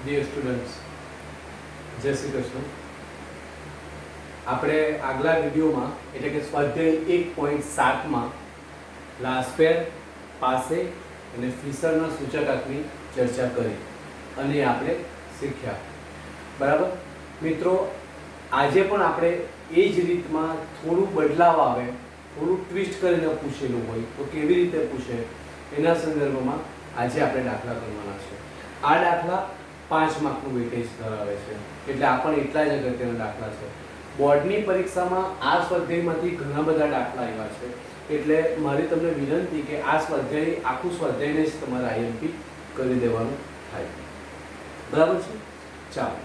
Dear students, જય શ્રી કૃષ્ણ. આપણે આગલા વિડીયોમાં એટલે કે સ્વાધ્યાય 1.7માં લાસ્પેર, પાસે અને ફિશરના સૂચકાંકની ચર્ચા કરી અને આપણે શીખ્યા. બરાબર મિત્રો, આજે પણ આપણે એ જ રીતમાં થોડું બદલાવ આવે, થોડું ટ્વિસ્ટ કરીને પૂછેલું હોય તો કેવી રીતે પૂછે એના સંદર્ભમાં આજે આપણે દાખલા કરવાના છે. આ દાખલા 5 માર્કનું વેટેજ ધરાવે છે, એટલે આ પણ એટલા જ અગત્યના દાખલા છે. બોર્ડની પરીક્ષામાં આ સ્વાધ્યાયમાંથી ઘણા બધા દાખલા આવ્યા છે, એટલે મારી તમને વિનંતી કે આ સ્વાધ્યાય આખું સ્વાધ્યાયને જ તમારે આઈએમપી કરી દેવાનું થાય. બરાબર છે? ચાલો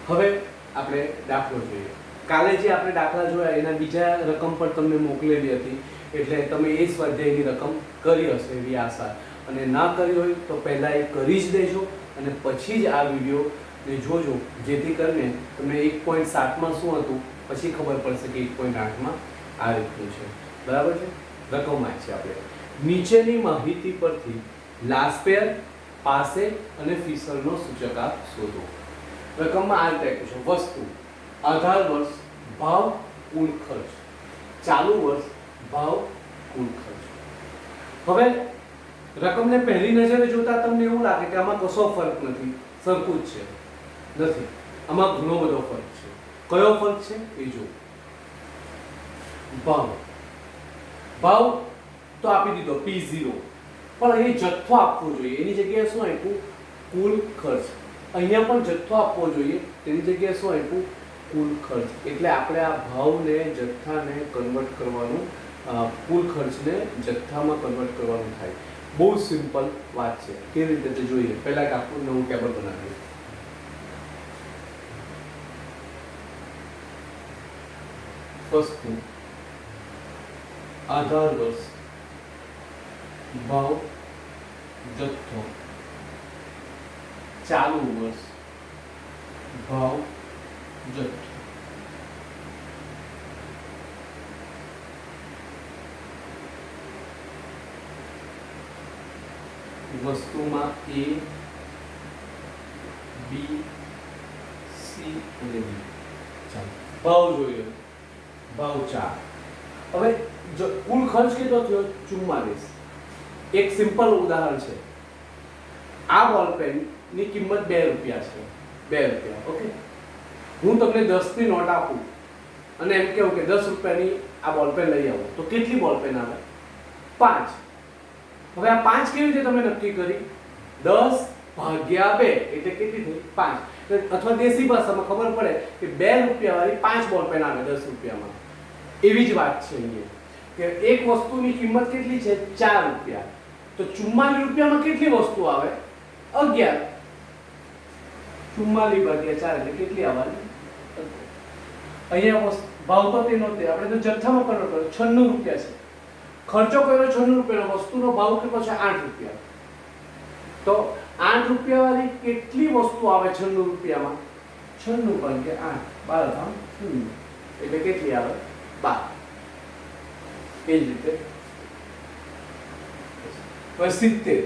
હવે આપણે દાખલો જોઈએ. કાલે જે આપણે દાખલા જોયા એના બીજા રકમ પર તમને મોકલેલી હતી, એટલે તમે એ સ્વાધ્યાયની રકમ કરી હશે એવી આશા, અને ના કરી હોય તો પહેલાં એ કરી જ દેજો અને પછી જ આ વિડીયોને જોજો, જેથી કરીને તમને 1.7માં શું હતું પછી ખબર પડશે કે 1.8માં આ રીતનું છે. બરાબર છે? રકમ છે આપણે નીચેની માહિતી પરથી લાસ્પેર, પાસે અને ફિશરનો સૂચકાંક શોધો. રકમમાં આ રીતે આપ્યું છે: વસ્તુ, આધાર વર્ષ, ભાવ, કુલ ખર્ચ. ચાલુ વર્ષ, ભાવ, કુલ ખર્ચ. હવે રકમને પહેલી નજરે જોતા તમને એવું લાગે કે આમાં કશો ફરક નથી, સરખું જ છે. નથી, આમાં ઘણો બધો ફરક છે. કયો ફરક છે એ જો. ભાવ તો આપી દીધો P0, પણ અહીં જથ્થો આપવો જોઈએ. એની જગ્યાએ શું આપ્યું? કુલ ખર્ચ. અહીંયા પણ જથ્થો આપવો જોઈએ, તેની જગ્યાએ શું આપ્યું? કુલ ખર્ચ. એટલે આપણે આ ભાવને જથ્થાને કન્વર્ટ કરવાનું, કુલ ખર્ચને જથ્થામાં કન્વર્ટ કરવાનું થાય. બહુ સિમ્પલ વાત છે. કેવી રીતે તે જોઈએ. પહેલા એક આપણું નવું ટેબલ બનાવીએ. વસ્તુ, આધાર વર્ષ, ભાવ, જથ્થો. ચાલુ વર્ષ, ભાવ, જથ્થો. વસ્તુમાં A, B, C અને D. ચાલો ભાવ જોઈએ. ભાવ 4. હવે જો કુલ ખર્ચ કેટલો થયો? 44. એક સિમ્પલ ઉદાહરણ છે. આ બોલપેન ની કિંમત 2 રૂપિયા છે. 2 રૂપિયા. ઓકે, હું તમને 10 ની નોટ આપું અને એમ કહું કે 10 રૂપિયાની આ બોલપેન લઈ આવો, તો કેટલી બોલપેન આવે? 5. હવે આ 5 કેવી રીતે તમે નક્કી કરી? 10 ભાગ્યા 2 એટલે કેટલી થઈ? 5. અથવા દેશી ભાષામાં ખબર પડે કે 2 રૂપિયા વાળી 5 બોલપેન આવે 10 રૂપિયામાં. એવી જ વાત છે અહીંયા કે એક વસ્તુની કિંમત કેટલી છે? 4 રૂપિયા. તો 44 રૂપિયામાં કેટલી વસ્તુ આવે? 11. 44 ભાગ્યા 4 એટલે કેટલી આવવાની? અહીંયા ભાવ તો તેનો તે આપણે તો જથ્થામાં કન્વર્ટ કર્યો. 96 રૂપિયા છે. ખર્ચો કર્યો 96 રૂપિયાનો, વસ્તુનો ભાવ કેટલો છે? 8 રૂપિયા. તો 8 રૂપિયા વાળી કેટલી વસ્તુ આવે 96 રૂપિયામાં? 96 ભાગ્યા 8, 12 0 એટલે કેટલી આવે? 12. એ જ રીતે 70.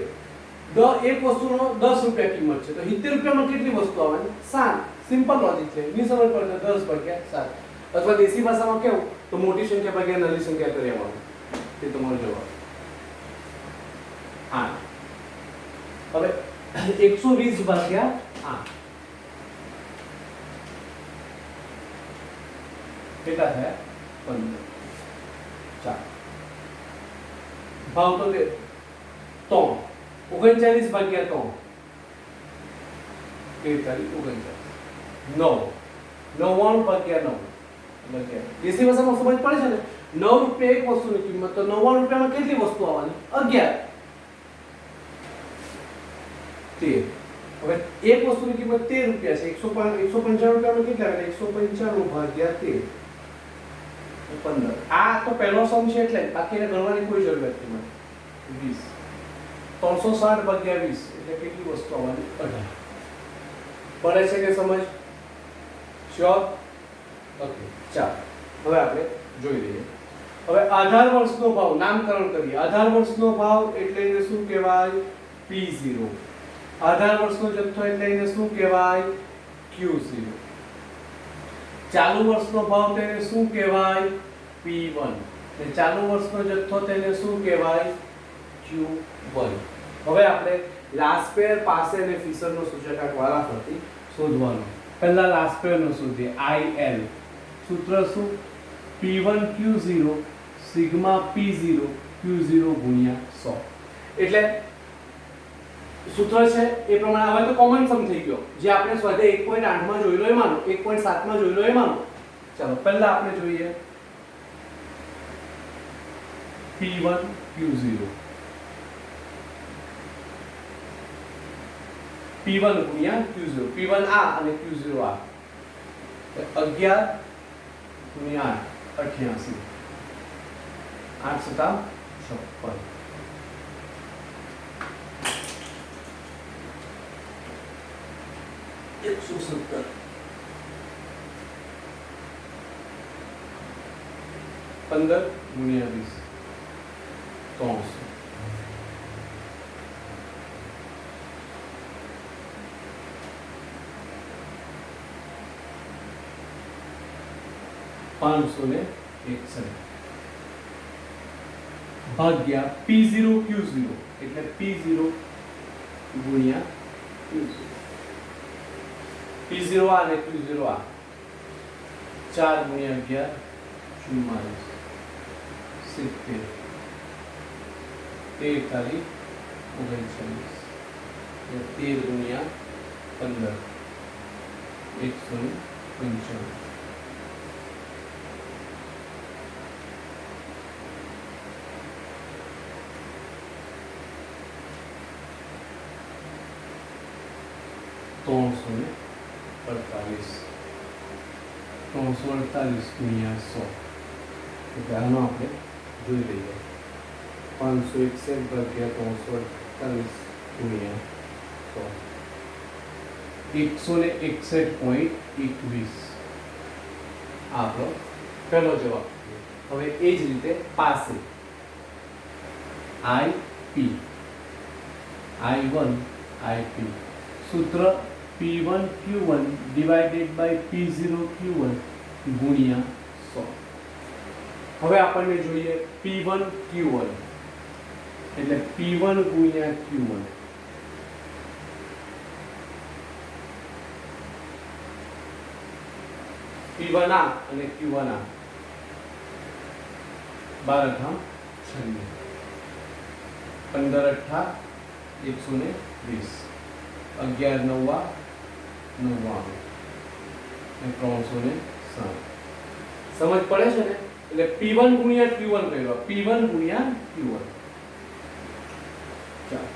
એક વસ્તુનો 10 રૂપિયા કિંમત છે, તો 70 રૂપિયામાં કેટલી વસ્તુ આવે? 7. સિમ્પલ લોજિક છે. ની સમજ પડે તો 10 ભાગ્યા 7, અથવા દેશી ભાષામાં કેવું તો મોટી સંખ્યા ભાગ્યા નાની સંખ્યા કરી આવવાનું. તે તમારો જવાબ. હા, હવે 120 ભાગ્યા 8 કેટલા થયા? 15. ચાલો ભાવ તો 3. 39 ભાગ્યા 3 39. 9. 99 ભાગ્યા 9 દેશી ભાષામાં સમજ પડે છે ને? 9 રૂપિયા એક વસ્તુની કિંમત, તો 99 રૂપિયામાં કેટલી વસ્તુ આવવાની? 11. 13. હવે એક વસ્તુની કિંમત 13 રૂપિયા છે. 195 રૂપિયામાં કેટલા આવે? 195 ભાગ્યા 13 15. આ તો પહેલો સમ છે એટલે બાકીને ગણવાની કોઈ જરૂરિયાત નથી. 20. 360 ભાગ્યા 20 એટલે કેટલી વસ્તુ આવવાની? 18. પડે છે કે સમજ? શ્યોર? ઓકે, ચાલો હવે આપણે જોઈ લઈએ. હવે આધાર વર્ષનો ભાવ નામકરણ કરીએ. આધાર વર્ષનો ભાવ એટલે શું કહેવાય? P0. આધાર વર્ષનો જથ્થો એટલે એને શું કહેવાય? Q0. ચાલુ વર્ષનો ભાવ તેને શું કહેવાય? P1. અને ચાલુ વર્ષનો જથ્થો તેને શું કહેવાય? Q1. હવે આપણે લાસ્પેર પાસે અને ફિશરનો સૂચકાંક વારાફરતી શોધવાનો. પહેલા લાસ્પેરનો શોધીએ. IL સૂત્ર શું? P1 Q0 sigma P0 Q0 ગુણ્યા 100. એટલે સૂત્ર છે એ પ્રમાણે. હવે તો કોમન સમ થઈ ગયો, જે આપણે સ્વાધ્યાય 1.8 માં જોઈ લો એમાંનો, 1.7 માં જોઈ લો એમાંનો. ચાલો પહેલા આપણે જોઈએ P1 Q0 P1 ગુણ્યા Q0. P1 આ અને Q0 આ. 11 ગુણ્યા 88. 8 સતા 56. એકસો 17. 15 ગુણ્યા 20. 300. ભાગ્યા P0 Q0 એટલે P0 ગુણ્યા Q0. P0 આ અને Q0 આ. 4 ગુણ્યા 11 44. 70 43 39. 13 ગુણ્યા 15 155. तो 348 ગુણ્યા 100 એટલે આનો આપણે જોઈ લઈએ. 561 ભાગ્યા 348 ગુણ્યા 100 161.21 આપણો પહેલો જવાબ. હવે એ જ રીતે પાસે IP I1 IP સૂત્ર P1 Q1 divided by P0 Q1 ગુણ્યા 100. હવે આપણને જોઈએ P1 Q1 એટલે P1 ગુણ્યા Q1. P1 આ અને Q1 આ. 12 × 96. 15 × 8 120. 11 9 99 અને 360. સમજ પડે છે ને? એટલે P1 ગુણ્યા Q1 કર્યો. P1 ગુણ્યા Q1. ચાલો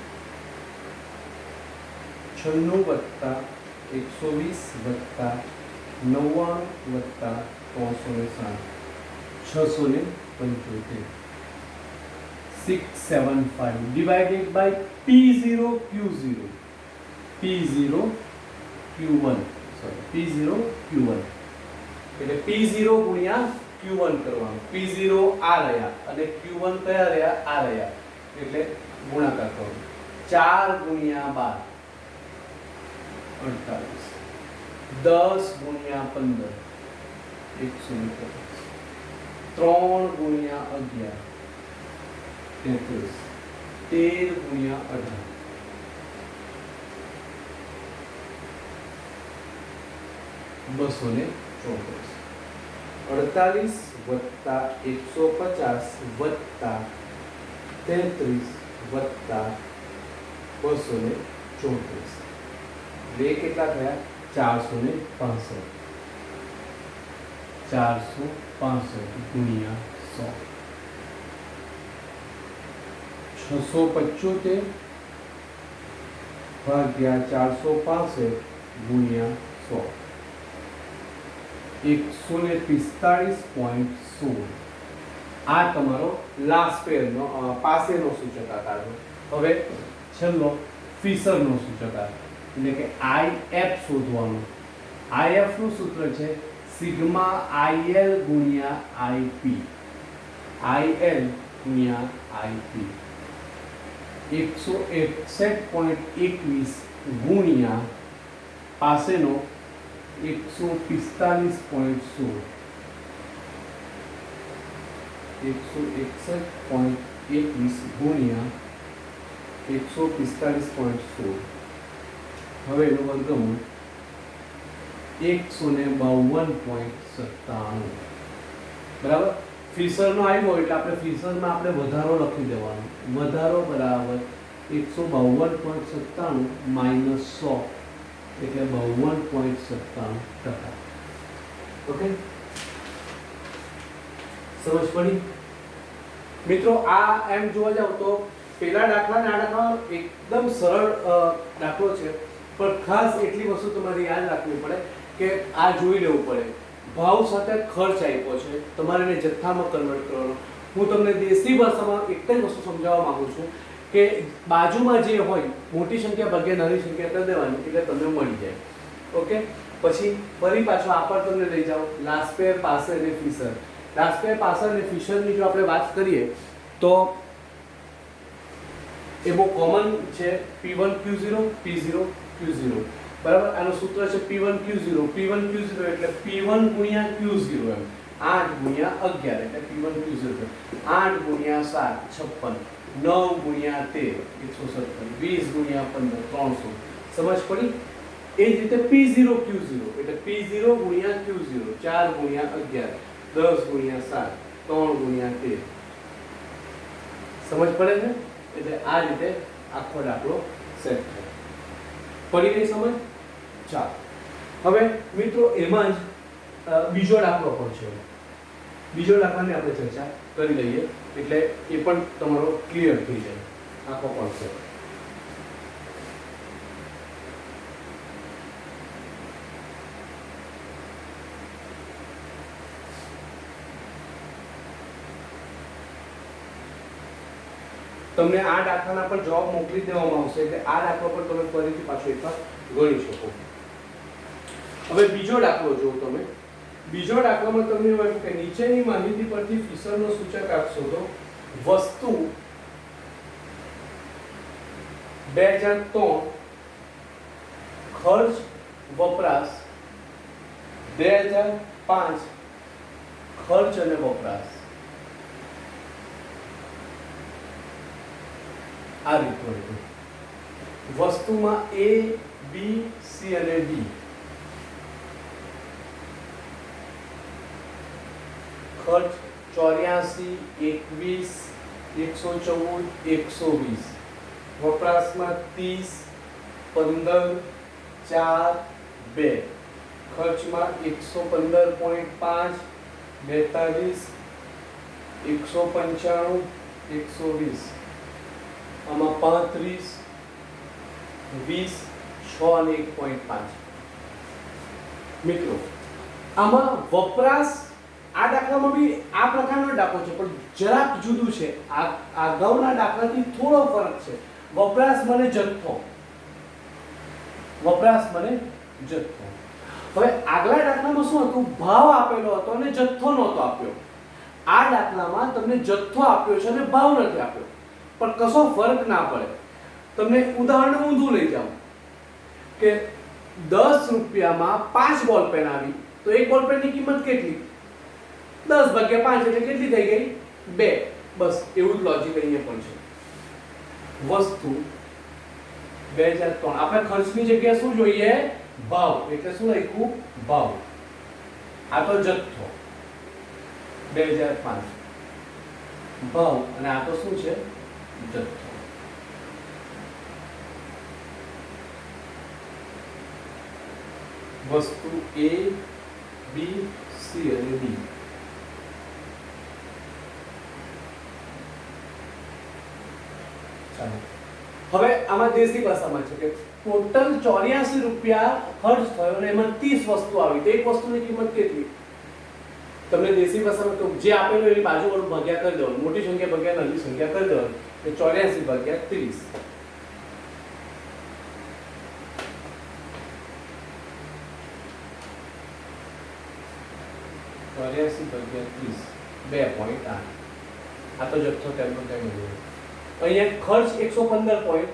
96 વત્તા 120 વત્તા 99 વત્તા 360 675 675 divided by P0 Q0 P0 Q1 sorry P0 Q1 એટલે P0 ગુણ્યા Q1 કરવાનું. P0 આ રહ્યા અને Q1 કયા રહ્યા? આ રહ્યા. એટલે ગુણાકાર કરો. 4 ગુણ્યા 12 48. 10 ગુણ્યા 15 150. 3 ગુણ્યા 11 33. 13 ગુણ્યા 18 234. 48 વત્તા 150 વત્તા 33 વત્તા 234. બે કેટલા થયા? 465. 465 ગુણ્યા 100. 675 ભાગ્યા 465 ગુણ્યા 100. 145.16. આ તમારો લાસ્ટ પેરનો પાસેનો સૂચકાંક. હવે છેલ્લો ફિશરનો સૂચકાંક એટલે કે IF શોધવાનો. IF નું સૂત્ર છે સિગ્મા IL ગુણ્યા IP. IL ગુણ્યા IP. 161.21 ગુણ્યા પાસેનો 145.16 161.21 ગુણ્યા 145.16 હવે એનું વર્ગમૂળ 152.97 બરાબર. ફિશરનો આવ્યો એટલે આપણે ફિશરમાં આપણે વધારો લખી દેવાનો. વધારો બરાબર 152.97 માઇનસ 100 એટલે 52.97%. ઓકે, સમજ પડી મિત્રો? આ એમ જોવા જાવ તો પેલા દાખલા ને આ દાખલા એકદમ સરળ દાખલો છે, પણ ખાસ એટલી વસ્તુ તમારે યાદ રાખવી પડે કે આ જોઈ લેવું પડે. ભાવ સાથે ખર્ચ આપ્યો છે, તમારે એને જથ્થામાં કન્વર્ટ કરવાનો. હું તમને દેશી ભાષામાં એક જ વસ્તુ સમજાવવા માંગુ છું કે બાજુમાં જે હોય મોટી સંખ્યા ભાગ્યા નાની સંખ્યા કરી દેવાની એટલે તમને મળી જાય. ઓકે, પછી ફરી પાછો આ પર તમને લઈ જાઓ લાસ્પેર, પાસર અને ફિશર. લાસ્પેર, પાસર અને ફિશરની જો આપણે વાત કરીએ તો એ બહુ કોમન છે. P1Q0 P0 Q0 બરાબર. આનું સૂત્ર છે P1Q0 એટલે P1 ગુણ્યા Q0 એમ 8 ગુણ્યા 11 એટલે P1Q0 8 ગુણ્યા 7 56 9 ગુણ્યા 13 170 20 ગુણ્યા 15 300. સમજ પડી? એ જ રીતે P0 Q0 એટલે P0 ગુણ્યા Q0 4 ગુણ્યા 11 10 ગુણ્યા 7 3 ગુણ્યા 13. સમજ પડે છે? એટલે આ રીતે આખો દાખલો સેટ થાય. પડી ગઈ સમજ? ચાલો હવે મિત્રો એમાં જ બીજો દાખલો પણ છે. બીજો દાખલાની આપણે ચર્ચા કરી લઈએ એટલે એ પણ તમારો ક્લિયર થઈ જાય આખો કોન્સેપ્ટ. તમને આ દાખલાના પર જવાબ મોકલી દેવામાં આવશે એટલે આ દાખલો પર તમે ફરીથી પાછો એકવાર ગણી શકો. હવે બીજો દાખલો જો તમે બીજો દાખલામાં તમને એવું કે નીચેની માહિતી પરથી ફિશરનો સૂચકાંક શોધો. વસ્તુ 2003, ખર્ચ વપરાશ 2005, ખર્ચ અને વપરાશ આ રીતનું હતું. વસ્તુમાં A, B, C અને D. ખર્ચ 84, 21, 114, 120. વપરાશમાં 30, 15, 4, 2. ખર્ચમાં 115.5, 42, 195, 120. આમાં 35, 20, 6 અને 1.5. મિત્રો આમાં વપરાશ આ દાખલામાં બી આ પ્રકારનો દાખલો છે પણ જરાક જુદું છે. અગાઉના દાખલાથી થોડો ફરક છે. વપરાશ મને જથ્થો. હવે આગલા દાખલામાં શું હતું? ભાવ આપેલો હતો અને જથ્થો નહોતો આપ્યો. આ દાખલામાં તમને જથ્થો આપ્યો છે અને ભાવ નથી આપ્યો, પણ કશો ફરક ના પડે. તમને ઉદાહરણ ઊંધું લઈ જાઉં કે 10 રૂપિયામાં 5 બોલ પેન આવી તો એક બોલ પેનની કિંમત કેટલી? 10 ભાગ્યા 5 એટલે કેટલી થઈ ગઈ? 2. બસ એવું જ લોજિક અહીંયા પણ છે. વસ્તુ 2003. આપણે ખર્ચની જગ્યાએ શું જોઈએ? ભાવ. એટલે શું લખ્યું? ભાવ. આ તો જથ્થો 2005 ભાવ અને આ તો શું છે? જથ્થો. વસ્તુ A, B, C અને D. ચાલો હવે આમાં દેશી ભાષામાં છે કે ટોટલ 84 રૂપિયા ખર્ચ થયો અને એમાં 30 વસ્તુ આવી તો એક વસ્તુની કિંમત કેટલી? તમને દેશી ભાષામાં તો જે આપેલું એની બાજુવાળું ભાગ્યા કરી દેવાનું. મોટી સંખ્યા ભાગ્યા નાની સંખ્યા કરી દેવાની. એટલે 84 ભાગ્યા 30. 84 ભાગ્યા 30 2.8. આ તો જથ્થો ટેબલ કઈ મળ્યો. અહીંયા ખર્ચ 115 પોઈન્ટ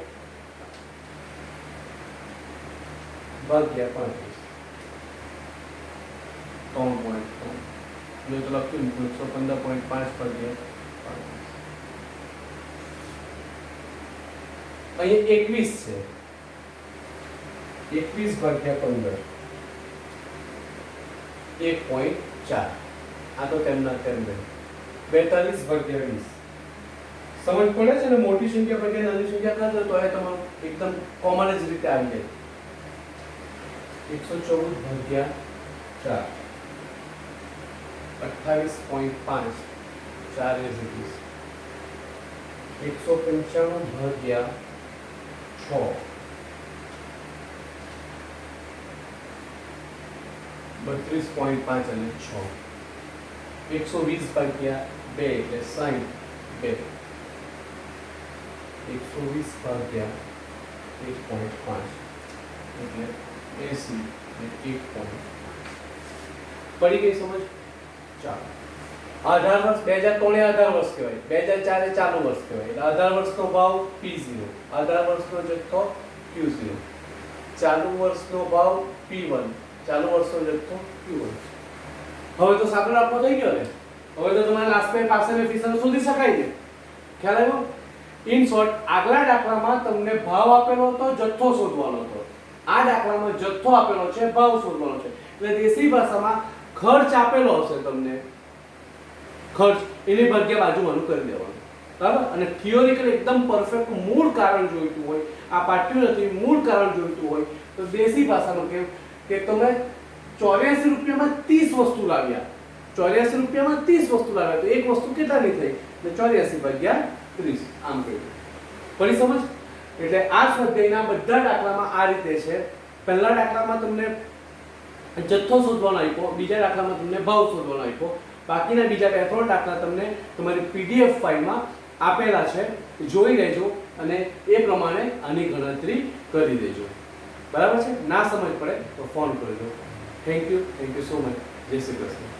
ભાગ્યા 35 3.3 જો તો લખ્યું 115.5 ભાગ્યા 35 અહીં 21 છે 21 ભાગ્યા 15 1.4 આ તો તેમના તેમ 42 ભાગ્યા 20 સમજ પડે છે ને મોટી સંખ્યા ભાગ્યા નાની સંખ્યા કરજો તો એ તમારું એકદમ કોમન જ રીતે આવી જાય 114 ભાગ્યા 4 28.5 4 is it is 195 ભાગ્યા 6 32.5 અને 6 120 ભાગ્યા 2 એટલે 62 120 ભાગ્યા 1.5 એટલે 80 અને 1. પડી ગઈ સમજ? ચાલો 18 વર્ષ 2003 એ 18 વર્ષ કહેવાય, 2004 એ ચાલુ વર્ષ કહેવાય. એટલે 18 વર્ષનો ભાવ P0, 18 વર્ષનો જથ્થો Q0, ચાલુ વર્ષનો ભાવ P1, ચાલુ વર્ષનો જથ્થો Q1. હવે તો સાંકળ આપવો થઈ ગયો ને. હવે તો તમારે લાસ્ટ પે પાસે ફીસર શોધી શકાય છે. ખ્યાલ આવ્યો? ઇન શોર્ટ આગલા દાખલામાં તમને ભાવ આપેલો હતો, જથ્થો શોધવાનો હતો. આ દાખલામાં જથ્થો આપેલો છે, ભાવ શોધવાનો છે. એટલે દેશી ભાષામાં ખર્ચ આપેલો હશે તમને, ખર્ચ એની ભાગ્યા બાજુમાંનું કરી દેવાનું, બરાબર? અને થિયોરિકલ એકદમ પરફેક્ટ મૂળ કારણ જોઈતું હોય, આ પાટ્યું નથી, મૂળ કારણ જોઈતું હોય તો દેશી ભાષામાં કેમ કે તમે 84 રૂપિયામાં 30 વસ્તુ લાવ્યા, 84 રૂપિયામાં 30 વસ્તુ લાવ્યા તો એક વસ્તુ કેટલાની થઈ? એટલે 84 ભાગ્યા 30 આમ કહ્યું. પડી સમજ? એટલે આ સ્વાધ્યાયના બધા દાખલામાં આ રીતે છે. પહેલા દાખલામાં તમને જથ્થો શોધવાનો આપ્યો, બીજા દાખલામાં તમને ભાવ શોધવાનો આપ્યો, બાકીના બીજા 2-3 દાખલા તમને તમારી PDF ફાઇલમાં આપેલા છે, જોઈ લેજો અને એ પ્રમાણે આની ગણતરી કરી દેજો, બરાબર છે? ના સમજ પડે તો ફોન કરજો. Thank you so much. જય શ્રી કૃષ્ણ.